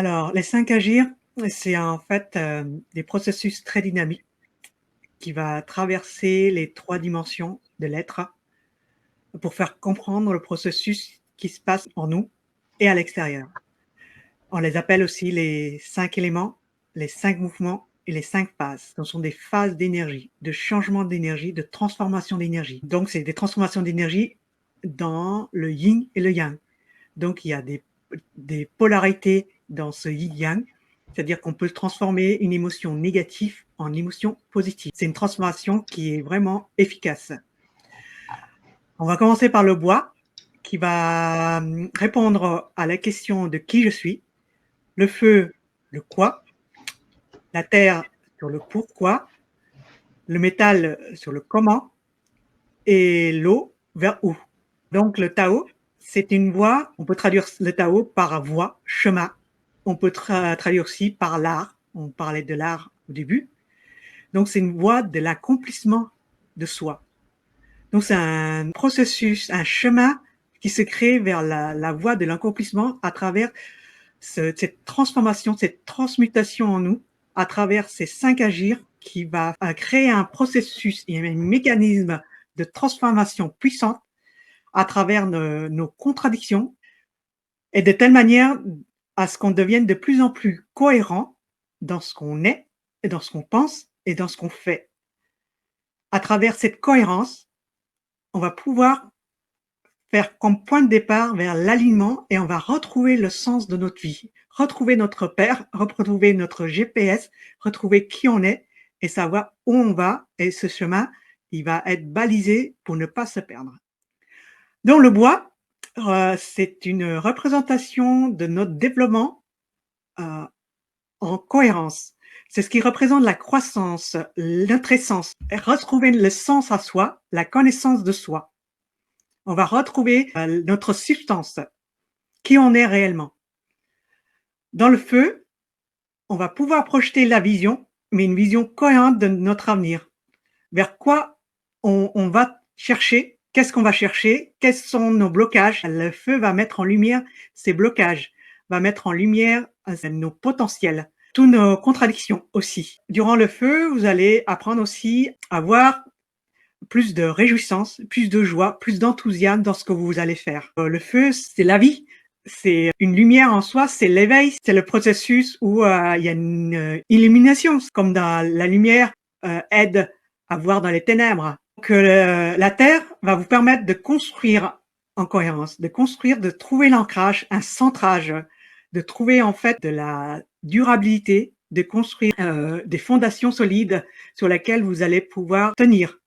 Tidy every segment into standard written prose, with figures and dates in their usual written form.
Alors, les 5 agirs, c'est en fait des processus très dynamiques qui va traverser les 3 dimensions de l'être pour faire comprendre le processus qui se passe en nous et à l'extérieur. On les appelle aussi les 5 éléments, les 5 mouvements et les 5 phases. Ce sont des phases d'énergie, de changement d'énergie, de transformation d'énergie. Donc, c'est des transformations d'énergie dans le yin et le yang. Donc, il y a des polarités dans ce yin-yang, c'est-à-dire qu'on peut transformer une émotion négative en émotion positive. C'est une transformation qui est vraiment efficace. On va commencer par le bois, qui va répondre à la question de qui je suis, le feu, le quoi, la terre sur le pourquoi, le métal sur le comment, et l'eau vers où. Donc le Tao, c'est une voie, on peut traduire le Tao par voie, chemin. On peut traduire aussi par l'art, on parlait de l'art au début. Donc c'est une voie de l'accomplissement de soi. Donc c'est un processus, un chemin qui se crée vers la voie de l'accomplissement à travers cette transformation, cette transmutation en nous, à travers ces 5 agirs qui va créer un processus et un mécanisme de transformation puissante à travers nos contradictions et de telle manière à ce qu'on devienne de plus en plus cohérent dans ce qu'on est, et dans ce qu'on pense et dans ce qu'on fait. À travers cette cohérence, on va pouvoir faire comme point de départ vers l'alignement et on va retrouver le sens de notre vie, retrouver notre père, retrouver notre GPS, retrouver qui on est et savoir où on va. Et ce chemin, il va être balisé pour ne pas se perdre. Donc le bois, c'est une représentation de notre développement en cohérence. C'est ce qui représente la croissance, notre essence, retrouver le sens à soi, la connaissance de soi. On va retrouver notre substance, qui on est réellement. Dans le feu, on va pouvoir projeter la vision, mais une vision cohérente de notre avenir. Vers quoi on va chercher, qu'est-ce qu'on va chercher, quels sont nos blocages. Le feu va mettre en lumière ces blocages, va mettre en lumière nos potentiels, toutes nos contradictions aussi. Durant le feu, vous allez apprendre aussi à voir plus de réjouissance, plus de joie, plus d'enthousiasme dans ce que vous allez faire. Le feu, c'est la vie, c'est une lumière en soi, c'est l'éveil, c'est le processus où il y a une illumination, comme dans la lumière aide à voir dans les ténèbres. Donc la terre va vous permettre de construire en cohérence, de construire, de trouver l'ancrage, un centrage, de trouver en fait de la durabilité, de construire des fondations solides sur lesquelles vous allez pouvoir tenir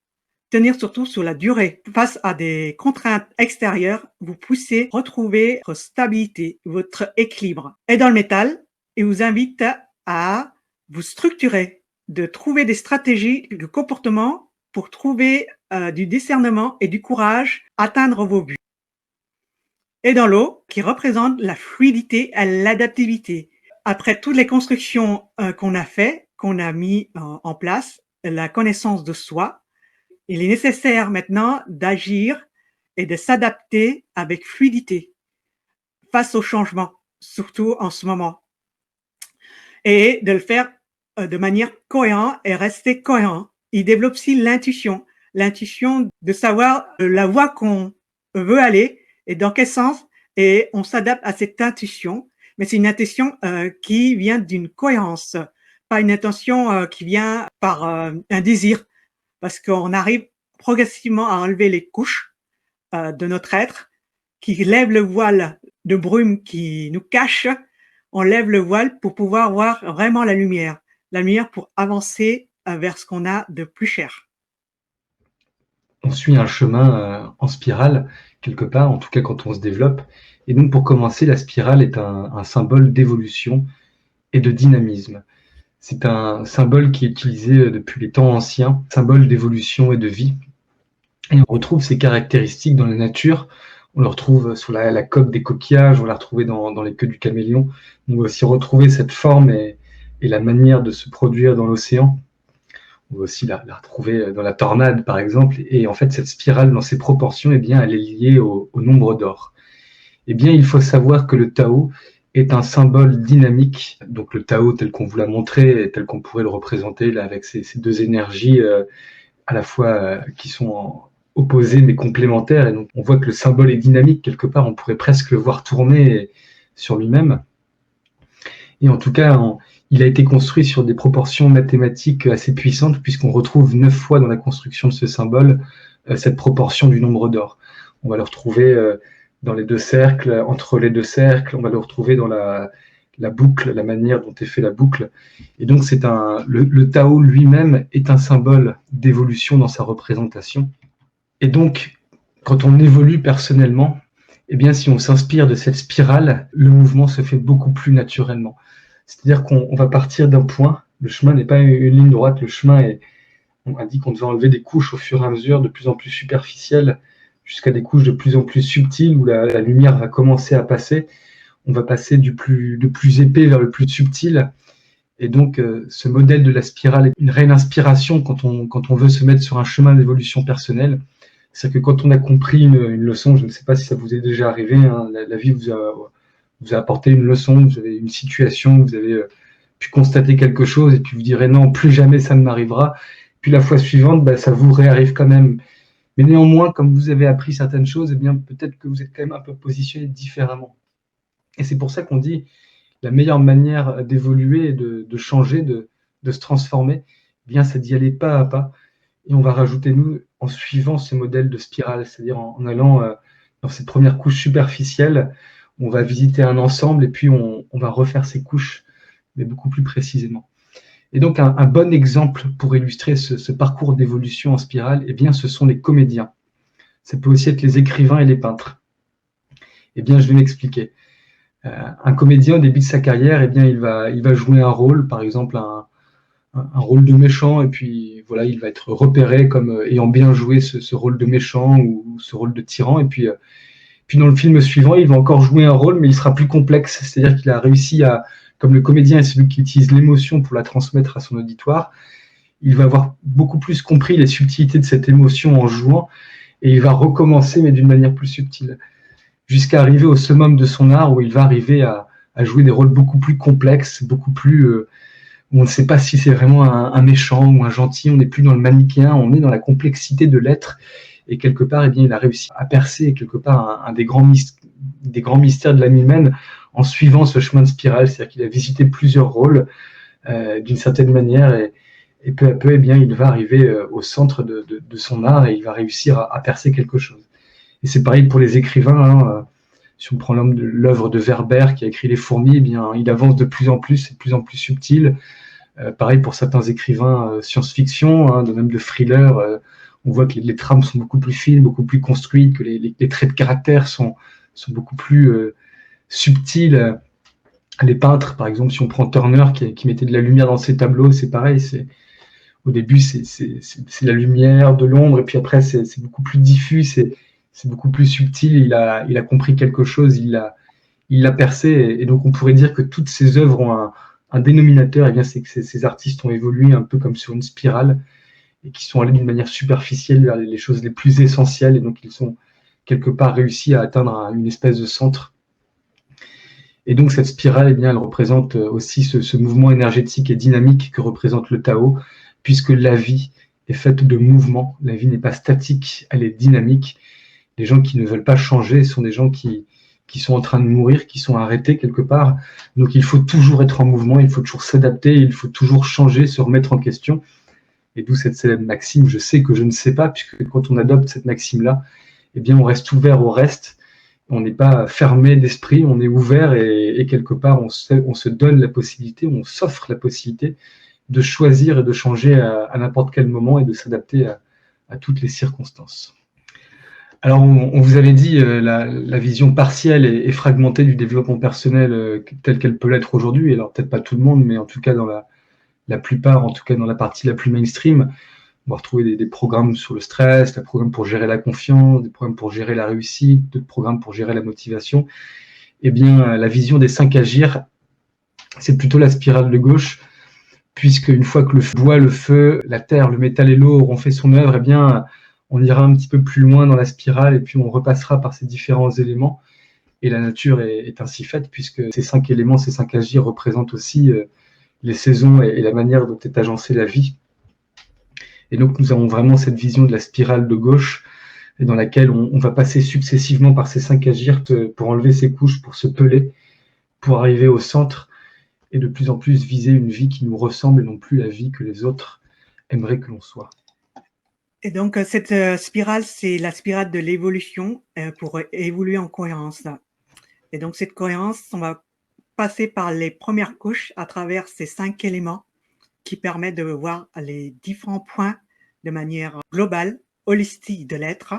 surtout sur la durée. Face à des contraintes extérieures, vous poussez retrouver votre stabilité, votre équilibre. Et dans le métal, il vous invite à vous structurer, de trouver des stratégies de comportement pour trouver du discernement et du courage, atteindre vos buts. Et dans l'eau, qui représente la fluidité et l'adaptivité. Après toutes les constructions qu'on a fait, qu'on a mis en place, la connaissance de soi, il est nécessaire maintenant d'agir et de s'adapter avec fluidité face au changement, surtout en ce moment. Et de le faire de manière cohérente et rester cohérent. Il développe aussi l'intuition de savoir la voie qu'on veut aller et dans quel sens, et on s'adapte à cette intuition. Mais c'est une intuition qui vient d'une cohérence, pas une intention qui vient par un désir. Parce qu'on arrive progressivement à enlever les couches de notre être, qui lève le voile de brume qui nous cache. On lève le voile pour pouvoir voir vraiment la lumière pour avancer vers ce qu'on a de plus cher. On suit un chemin en spirale, quelque part, en tout cas quand on se développe. Et donc pour commencer, la spirale est un symbole d'évolution et de dynamisme. C'est un symbole qui est utilisé depuis les temps anciens, symbole d'évolution et de vie. Et on retrouve ces caractéristiques dans la nature. On le retrouve sur la coque des coquillages, on l'a retrouvé dans les queues du caméléon. On va aussi retrouver cette forme et la manière de se produire dans l'océan. On va aussi la retrouver dans la tornade, par exemple. Et en fait, cette spirale, dans ses proportions, eh bien, elle est liée au nombre d'or. Eh bien, il faut savoir que le Tao est un symbole dynamique. Donc le Tao tel qu'on vous l'a montré, tel qu'on pourrait le représenter là, avec ces deux énergies à la fois qui sont opposées mais complémentaires. Et donc on voit que le symbole est dynamique quelque part, on pourrait presque le voir tourner sur lui-même. Et en tout cas, il a été construit sur des proportions mathématiques assez puissantes, puisqu'on retrouve 9 fois dans la construction de ce symbole cette proportion du nombre d'or. On va le retrouver dans les deux cercles, entre les deux cercles, on va le retrouver dans la boucle, la manière dont est fait la boucle. Et donc le Tao lui-même est un symbole d'évolution dans sa représentation. Et donc, quand on évolue personnellement, eh bien, si on s'inspire de cette spirale, le mouvement se fait beaucoup plus naturellement. C'est-à-dire qu'on va partir d'un point, le chemin n'est pas une ligne droite, le chemin est, on a dit qu'on devait enlever des couches au fur et à mesure, de plus en plus superficielles, jusqu'à des couches de plus en plus subtiles, où la lumière va commencer à passer. On va passer du plus épais vers le plus subtil. Et donc, ce modèle de la spirale est une réelle inspiration quand on veut se mettre sur un chemin d'évolution personnelle. C'est-à-dire que quand on a compris une leçon, je ne sais pas si ça vous est déjà arrivé, hein, la vie vous a apporté une leçon, vous avez une situation, vous avez pu constater quelque chose, et puis vous direz non, plus jamais ça ne m'arrivera. Puis la fois suivante, ça vous réarrive quand même. Mais néanmoins, comme vous avez appris certaines choses, eh bien peut-être que vous êtes quand même un peu positionné différemment. Et c'est pour ça qu'on dit la meilleure manière d'évoluer, de changer, de se transformer, eh bien c'est d'y aller pas à pas. Et on va rajouter, nous, en suivant ce modèle de spirale, c'est-à-dire en allant dans cette première couche superficielle, on va visiter un ensemble et puis on va refaire ces couches, mais beaucoup plus précisément. Et donc, un bon exemple pour illustrer ce parcours d'évolution en spirale, eh bien, ce sont les comédiens. Ça peut aussi être les écrivains et les peintres. Eh bien, je vais m'expliquer. Un comédien, au début de sa carrière, eh bien, il va jouer un rôle, par exemple un rôle de méchant, et puis voilà, il va être repéré comme ayant bien joué ce rôle de méchant ou ce rôle de tyran. Et puis dans le film suivant, il va encore jouer un rôle, mais il sera plus complexe. C'est-à-dire qu'il a réussi à, comme le comédien est celui qui utilise l'émotion pour la transmettre à son auditoire, il va avoir beaucoup plus compris les subtilités de cette émotion en jouant, et il va recommencer, mais d'une manière plus subtile, jusqu'à arriver au summum de son art, où il va arriver à jouer des rôles beaucoup plus complexes, beaucoup plus où on ne sait pas si c'est vraiment un méchant ou un gentil, on n'est plus dans le manichéen, on est dans la complexité de l'être. Et quelque part, eh bien, il a réussi à percer quelque part un des grands mystères de l'âme humaine en suivant ce chemin de spirale, c'est-à-dire qu'il a visité plusieurs rôles d'une certaine manière, et peu à peu, eh bien, il va arriver au centre de son art et il va réussir à percer quelque chose. Et c'est pareil pour les écrivains. Hein, si on prend l'œuvre de Werber qui a écrit Les Fourmis, eh bien, il avance de plus en plus, c'est de plus en plus subtil. Pareil pour certains écrivains science-fiction, hein, même de thriller, on voit que les trames sont beaucoup plus fines, beaucoup plus construites, que les traits de caractère sont beaucoup plus subtils. Les peintres, par exemple, si on prend Turner qui mettait de la lumière dans ses tableaux, c'est pareil. Au début, c'est la lumière, de l'ombre, et puis après, c'est beaucoup plus diffus, c'est beaucoup plus subtil. Il a compris quelque chose, il l'a percé, et donc on pourrait dire que toutes ces œuvres ont un dénominateur, et bien c'est que ces artistes ont évolué un peu comme sur une spirale, et qui sont allés d'une manière superficielle vers les choses les plus essentielles, et donc ils sont quelque part réussi à atteindre une espèce de centre. Et donc cette spirale, eh bien, elle représente aussi ce mouvement énergétique et dynamique que représente le Tao, puisque la vie est faite de mouvements. La vie n'est pas statique, elle est dynamique. Les gens qui ne veulent pas changer sont des gens qui sont en train de mourir, qui sont arrêtés quelque part. Donc il faut toujours être en mouvement, il faut toujours s'adapter, il faut toujours changer, se remettre en question. Et d'où cette célèbre maxime, je sais que je ne sais pas, puisque quand on adopte cette maxime-là, eh bien on reste ouvert au reste. On n'est pas fermé d'esprit, on est ouvert et quelque part on se donne la possibilité, on s'offre la possibilité de choisir et de changer à n'importe quel moment et de s'adapter à toutes les circonstances. Alors, on vous avait dit la vision partielle et fragmentée du développement personnel telle qu'elle peut l'être aujourd'hui. Alors, peut-être pas tout le monde, mais en tout cas dans la plupart, en tout cas dans la partie la plus mainstream, on va retrouver des programmes sur le stress, des programmes pour gérer la confiance, des programmes pour gérer la réussite, d'autres programmes pour gérer la motivation. Eh bien, la vision des 5 agirs, c'est plutôt la spirale de gauche, puisque une fois que le bois, le feu, la terre, le métal et l'eau auront fait son œuvre, eh bien, on ira un petit peu plus loin dans la spirale et puis on repassera par ces différents éléments. Et la nature est ainsi faite, puisque ces 5 éléments, ces 5 agirs représentent aussi les saisons et la manière dont est agencée la vie. Et donc nous avons vraiment cette vision de la spirale de gauche, dans laquelle on va passer successivement par ces 5 agirs pour enlever ses couches, pour se peler, pour arriver au centre, et de plus en plus viser une vie qui nous ressemble et non plus la vie que les autres aimeraient que l'on soit. Et donc, cette spirale, c'est la spirale de l'évolution pour évoluer en cohérence. Et donc, cette cohérence, on va passer par les premières couches à travers ces 5 éléments qui permettent de voir les différents points de manière globale, holistique de l'être.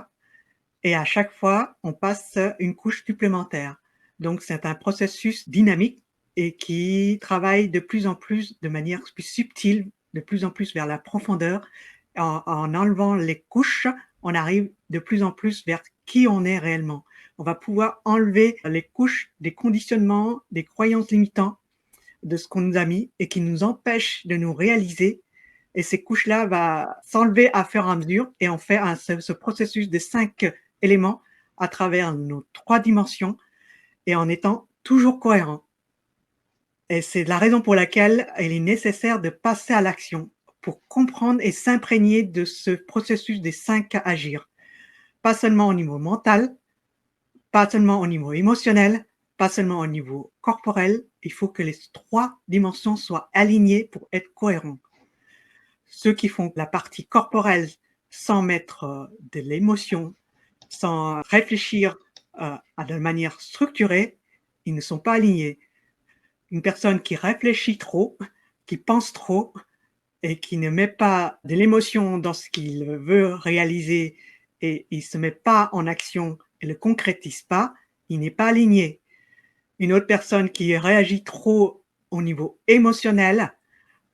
Et à chaque fois, on passe une couche supplémentaire. Donc, c'est un processus dynamique et qui travaille de plus en plus de manière plus subtile, de plus en plus vers la profondeur. En enlevant les couches, on arrive de plus en plus vers qui on est réellement. On va pouvoir enlever les couches des conditionnements, des croyances limitantes de ce qu'on nous a mis et qui nous empêchent de nous réaliser. Et ces couches-là vont s'enlever à fur et à mesure et on fait ce processus de 5 éléments à travers nos 3 dimensions et en étant toujours cohérent. Et c'est la raison pour laquelle il est nécessaire de passer à l'action pour comprendre et s'imprégner de ce processus des 5 agirs. Pas seulement au niveau mental, pas seulement au niveau émotionnel, pas seulement au niveau corporel. Il faut que les 3 dimensions soient alignées pour être cohérents. Ceux qui font la partie corporelle sans mettre de l'émotion, sans réfléchir de manière structurée, ils ne sont pas alignés. Une personne qui réfléchit trop, qui pense trop et qui ne met pas de l'émotion dans ce qu'il veut réaliser et il ne se met pas en action et ne le concrétise pas, il n'est pas aligné. Une autre personne qui réagit trop au niveau émotionnel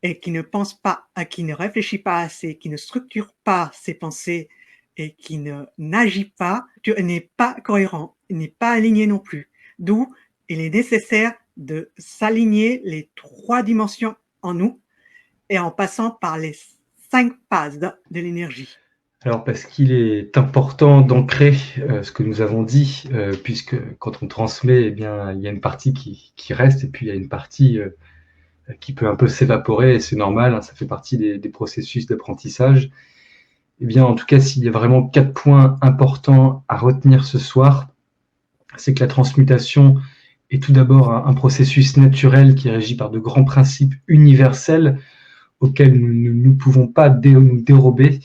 et qui ne pense pas, qui ne réfléchit pas assez, qui ne structure pas ses pensées et qui n'agit pas, n'est pas cohérent, n'est pas aligné non plus. D'où il est nécessaire de s'aligner les 3 dimensions en nous et en passant par les 5 phases de l'énergie. Alors parce qu'il est important d'ancrer ce que nous avons dit, puisque quand on transmet, eh bien, il y a une partie qui reste et puis il y a une partie qui peut un peu s'évaporer, et c'est normal, hein, ça fait partie des processus d'apprentissage. Eh bien, en tout cas, s'il y a vraiment 4 points importants à retenir ce soir, c'est que la transmutation est tout d'abord un processus naturel qui est régi par de grands principes universels auxquels nous ne pouvons pas nous dérober,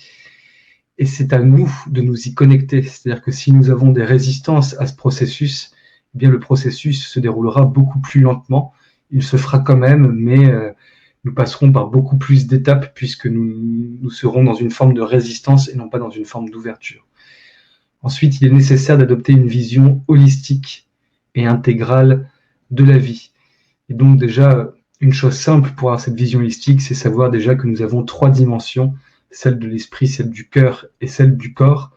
et c'est à nous de nous y connecter. C'est-à-dire que si nous avons des résistances à ce processus, eh bien le processus se déroulera beaucoup plus lentement. Il se fera quand même, mais nous passerons par beaucoup plus d'étapes puisque nous serons dans une forme de résistance et non pas dans une forme d'ouverture. Ensuite, il est nécessaire d'adopter une vision holistique et intégrale de la vie. Et donc déjà, une chose simple pour avoir cette vision holistique, c'est savoir déjà que nous avons 3 dimensions, celle de l'esprit, celle du cœur et celle du corps,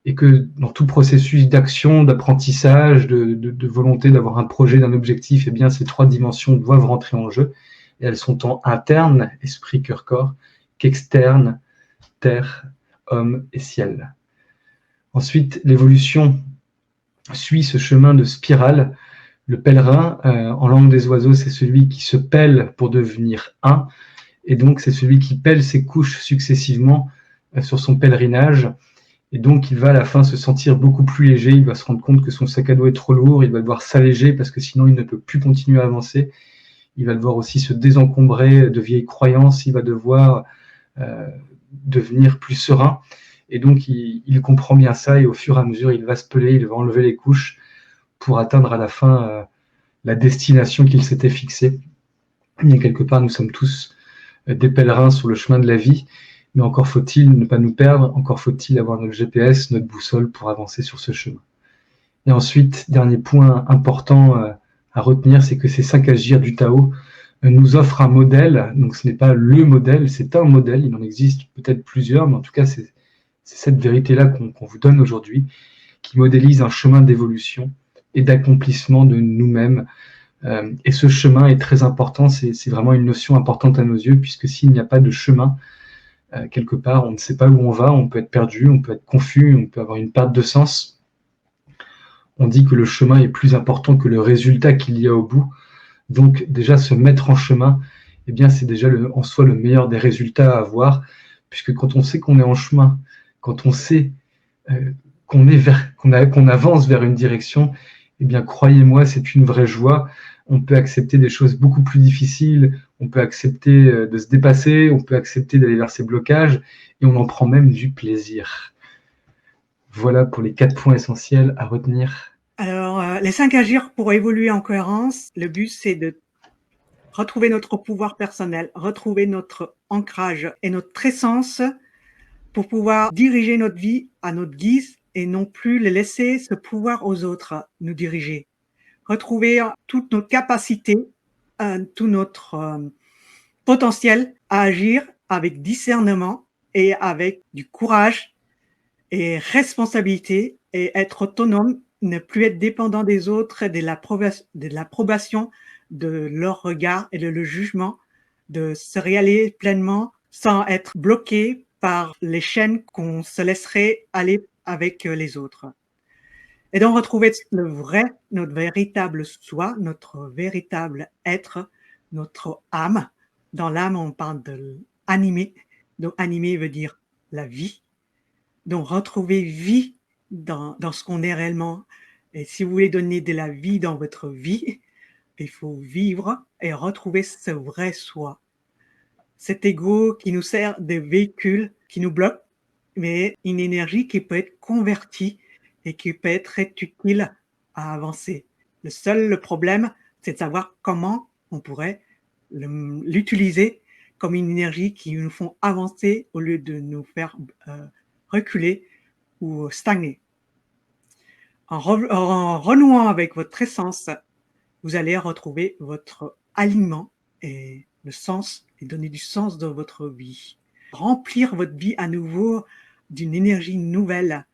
et que dans tout processus d'action, d'apprentissage, de volonté d'avoir un projet, d'un objectif, eh bien ces 3 dimensions doivent rentrer en jeu, et elles sont tant internes, esprit, cœur, corps, qu'externes, terre, homme et ciel. Ensuite, l'évolution suit ce chemin de spirale. Le pèlerin, en langue des oiseaux, c'est celui qui se pèle pour devenir un, et donc c'est celui qui pèle ses couches successivement sur son pèlerinage, et donc il va à la fin se sentir beaucoup plus léger, il va se rendre compte que son sac à dos est trop lourd, il va devoir s'alléger parce que sinon il ne peut plus continuer à avancer, il va devoir aussi se désencombrer de vieilles croyances, il va devoir devenir plus serein, et donc il comprend bien ça, et au fur et à mesure il va se peler, il va enlever les couches pour atteindre à la fin la destination qu'il s'était fixée. Bien quelque part, nous sommes tous des pèlerins sur le chemin de la vie, mais encore faut-il ne pas nous perdre, encore faut-il avoir notre GPS, notre boussole pour avancer sur ce chemin. Et ensuite, dernier point important à retenir, c'est que ces 5 agirs du Tao nous offrent un modèle, donc ce n'est pas le modèle, c'est un modèle, il en existe peut-être plusieurs, mais en tout cas c'est cette vérité-là qu'on vous donne aujourd'hui, qui modélise un chemin d'évolution et d'accomplissement de nous-mêmes. Et ce chemin est très important, c'est vraiment une notion importante à nos yeux, puisque s'il n'y a pas de chemin, quelque part, on ne sait pas où on va, on peut être perdu, on peut être confus, on peut avoir une perte de sens. On dit que le chemin est plus important que le résultat qu'il y a au bout. Donc déjà se mettre en chemin, eh bien c'est déjà en soi le meilleur des résultats à avoir, puisque quand on sait qu'on est en chemin, quand on sait qu'on avance vers une direction, eh bien croyez-moi, c'est une vraie joie. On peut accepter des choses beaucoup plus difficiles, on peut accepter de se dépasser, on peut accepter d'aller vers ces blocages, et on en prend même du plaisir. Voilà pour les 4 points essentiels à retenir. Alors, les 5 agirs pour évoluer en cohérence, le but, c'est de retrouver notre pouvoir personnel, retrouver notre ancrage et notre essence pour pouvoir diriger notre vie à notre guise et non plus les laisser ce pouvoir aux autres nous diriger. Retrouver toutes nos capacités, tout notre potentiel à agir avec discernement et avec du courage et responsabilité et être autonome, ne plus être dépendant des autres et de l'approbation de leur regard et de le jugement, de se réaliser pleinement sans être bloqué par les chaînes qu'on se laisserait aller avec les autres. Et donc retrouver le vrai, notre véritable soi, notre véritable être, notre âme. Dans l'âme, on parle de animé. Donc animé veut dire la vie. Donc retrouver vie dans ce qu'on est réellement. Et si vous voulez donner de la vie dans votre vie, il faut vivre et retrouver ce vrai soi. Cet ego qui nous sert de véhicule, qui nous bloque, mais une énergie qui peut être convertie et qui peut être très utile à avancer. Le problème, c'est de savoir comment on pourrait l'utiliser comme une énergie qui nous font avancer au lieu de nous faire reculer ou stagner. En renouant avec votre essence, vous allez retrouver votre alignement et le sens et donner du sens dans votre vie. Remplir votre vie à nouveau d'une énergie nouvelle,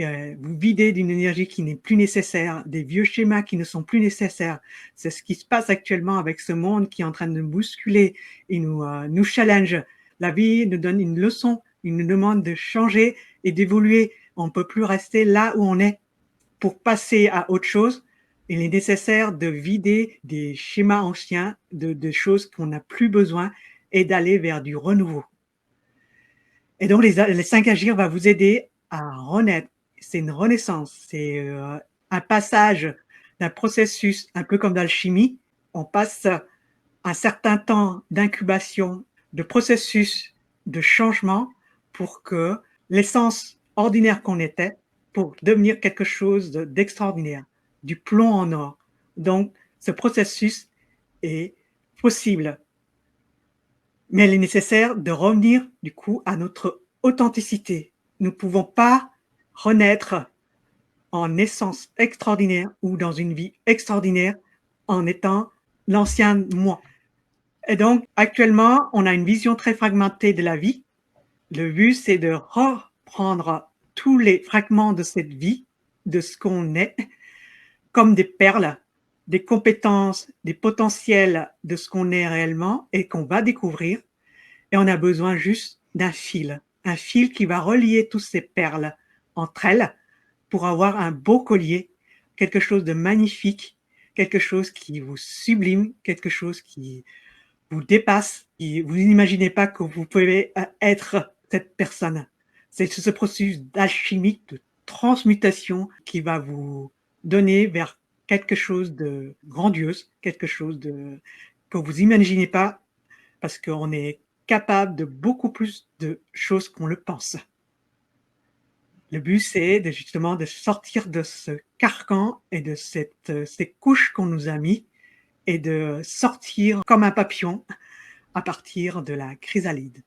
vous vider d'une énergie qui n'est plus nécessaire, des vieux schémas qui ne sont plus nécessaires. C'est ce qui se passe actuellement avec ce monde qui est en train de nous bousculer et nous challenge. La vie nous donne une leçon, il nous demande de changer et d'évoluer. On ne peut plus rester là où on est. Pour passer à autre chose, il est nécessaire de vider des schémas anciens, de choses qu'on n'a plus besoin et d'aller vers du renouveau. Et donc, les 5 agirs va vous aider à renaître. C'est une renaissance, c'est un passage d'un processus, un peu comme dans l'alchimie. On passe un certain temps d'incubation, de processus de changement pour que l'essence ordinaire qu'on était, pour devenir quelque chose d'extraordinaire, du plomb en or. Donc, ce processus est possible. Mais il est nécessaire de revenir du coup à notre authenticité. Nous ne pouvons pas renaître en essence extraordinaire ou dans une vie extraordinaire en étant l'ancien moi. Et donc, actuellement, on a une vision très fragmentée de la vie. Le but, c'est de reprendre tous les fragments de cette vie, de ce qu'on est, comme des perles, des compétences, des potentiels de ce qu'on est réellement et qu'on va découvrir. Et on a besoin juste d'un fil qui va relier toutes ces perles entre elles pour avoir un beau collier, quelque chose de magnifique, quelque chose qui vous sublime, quelque chose qui vous dépasse, et vous n'imaginez pas que vous pouvez être cette personne. C'est ce processus d'alchimique, de transmutation qui va vous donner vers quelque chose de grandiose, quelque chose que vous imaginez pas, parce qu'on est capable de beaucoup plus de choses qu'on le pense. Le but, c'est justement de sortir de ce carcan et de ces couches qu'on nous a mis et de sortir comme un papillon à partir de la chrysalide.